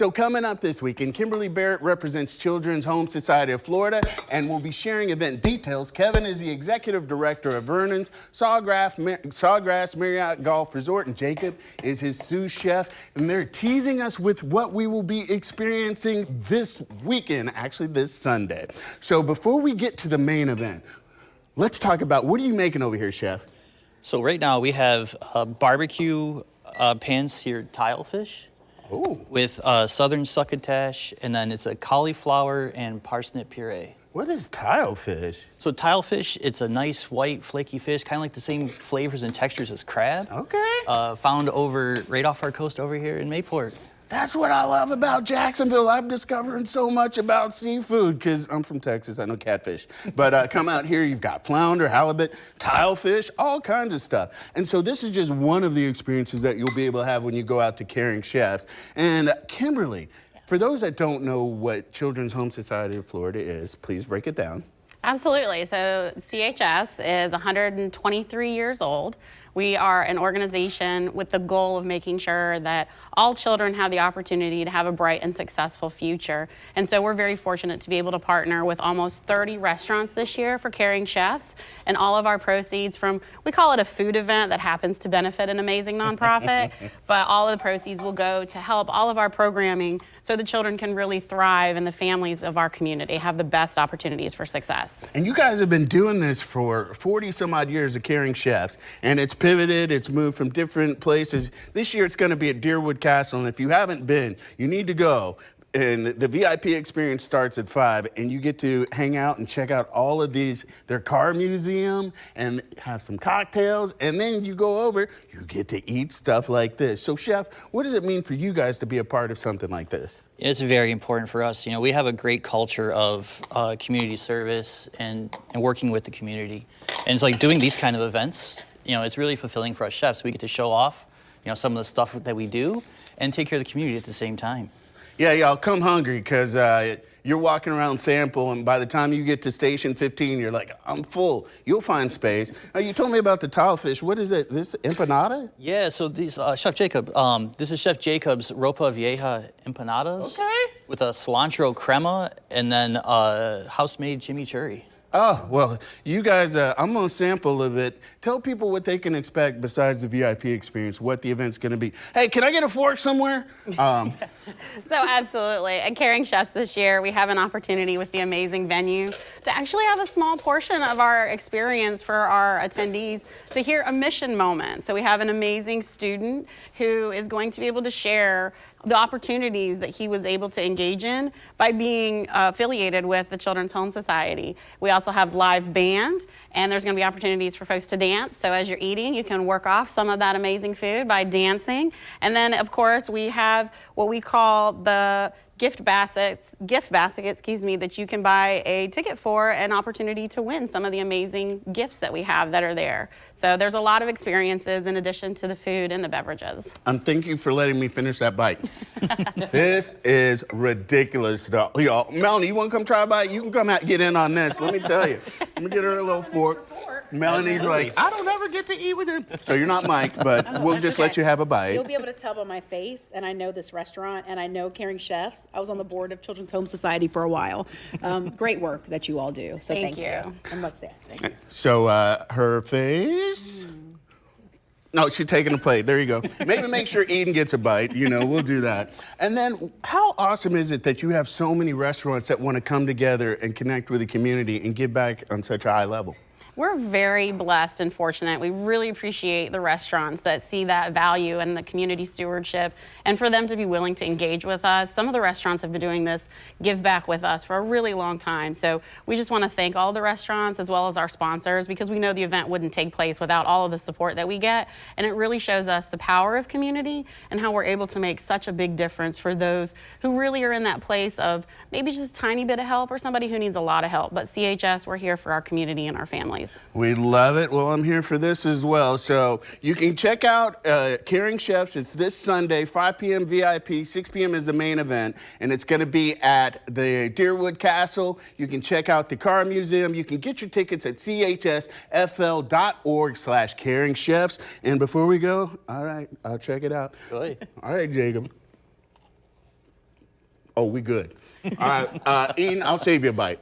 So coming up this weekend, Kimberly Barrett represents Children's Home Society of Florida and will be sharing event details. Kevin is the executive director of Vernon's Sawgrass Marriott Golf Resort, and Jacob is his sous chef. And they're teasing us with what we will be experiencing this weekend, actually this Sunday. So before we get to the main event, let's talk about what are you making over here, chef? So right now we have barbecue pan-seared tile fish. Ooh. With southern succotash, and then it's a cauliflower and parsnip puree. What is tile fish? So tile fish, it's a nice white flaky fish, kind of like the same flavors and textures as crab. Okay. Found right off our coast over here in Mayport. That's what I love about Jacksonville. I'm discovering so much about seafood because I'm from Texas. I know catfish. But come out here, you've got flounder, halibut, tilefish, all kinds of stuff. And so this is just one of the experiences that you'll be able to have when you go out to Caring Chefs. And Kimberly, for those that don't know what Children's Home Society of Florida is, please break it down. Absolutely. So CHS is 123 years old. We are an organization with the goal of making sure that all children have the opportunity to have a bright and successful future. And so we're very fortunate to be able to partner with almost 30 restaurants this year for Caring Chefs. And all of our proceeds from, we call it a food event that happens to benefit an amazing nonprofit, but all of the proceeds will go to help all of our programming so the children can really thrive and the families of our community have the best opportunities for success. And you guys have been doing this for 40 some odd years of Caring Chefs, and it's pivoted, it's moved from different places. This year it's going to be at Deerwood Castle, and if you haven't been, you need to go. And the VIP experience starts at 5, and you get to hang out and check out all of their car museum and have some cocktails, and then you go over, you get to eat stuff like this. So chef, what does it mean for you guys to be a part of something like this? It's very important for us. You know, we have a great culture of community service and working with the community. And it's like doing these kind of events, you know, it's really fulfilling for us chefs. We get to show off, you know, some of the stuff that we do and take care of the community at the same time. Yeah, y'all come hungry because you're walking around Sample, and by the time you get to Station 15, you're like, I'm full. You'll find space. Now, you told me about the tile fish. What is it? This empanada? Yeah, so these, Chef Jacob, this is Chef Jacob's Ropa Vieja empanadas. Okay. With a cilantro crema and then house-made chimichurri. Oh, well, you guys, I'm going to sample a little bit. Tell people what they can expect besides the VIP experience, what the event's going to be. Hey, can I get a fork somewhere? So absolutely. At Caring Chefs this year, we have an opportunity with the amazing venue to actually have a small portion of our experience for our attendees to hear a mission moment. So we have an amazing student who is going to be able to share the opportunities that he was able to engage in by being affiliated with the Children's Home Society. We also have live band, and there's going to be opportunities for folks to dance. So as you're eating, you can work off some of that amazing food by dancing. And then, of course, we have what we call the gift basket, that you can buy a ticket for, an opportunity to win some of the amazing gifts that we have that are there. So there's a lot of experiences in addition to the food and the beverages. Thank you for letting me finish that bite. This is ridiculous, y'all. Melanie, you want to come try a bite? You can come out, get in on this. Let me tell you. Let me get her a little fork. Melanie's like, I don't ever get to eat with him. So you're not Mike, but we'll just let you have a bite. You'll be able to tell by my face, and I know this restaurant, and I know Caring Chefs. I was on the board of Children's Home Society for a while. Great work that you all do. So thank you. And what's that? Thank you. So her face. No, she's taking a plate. There you go. Maybe make sure Eden gets a bite. You know, we'll do that. And then how awesome is it that you have so many restaurants that want to come together and connect with the community and give back on such a high level? We're very blessed and fortunate. We really appreciate the restaurants that see that value and the community stewardship, and for them to be willing to engage with us. Some of the restaurants have been doing this give back with us for a really long time. So we just want to thank all the restaurants as well as our sponsors, because we know the event wouldn't take place without all of the support that we get. And it really shows us the power of community and how we're able to make such a big difference for those who really are in that place of maybe just a tiny bit of help or somebody who needs a lot of help. But CHS, we're here for our community and our families. We love it. Well, I'm here for this as well. So you can check out Caring Chefs. It's this Sunday, 5 p.m. VIP, 6 p.m. is the main event, and it's going to be at the Deerwood Castle. You can check out the car museum. You can get your tickets at chsfl.org/Caring Chefs. And before we go, all right, I'll check it out. Really? All right, Jacob. Oh, we good. All right, Ian, I'll save you a bite.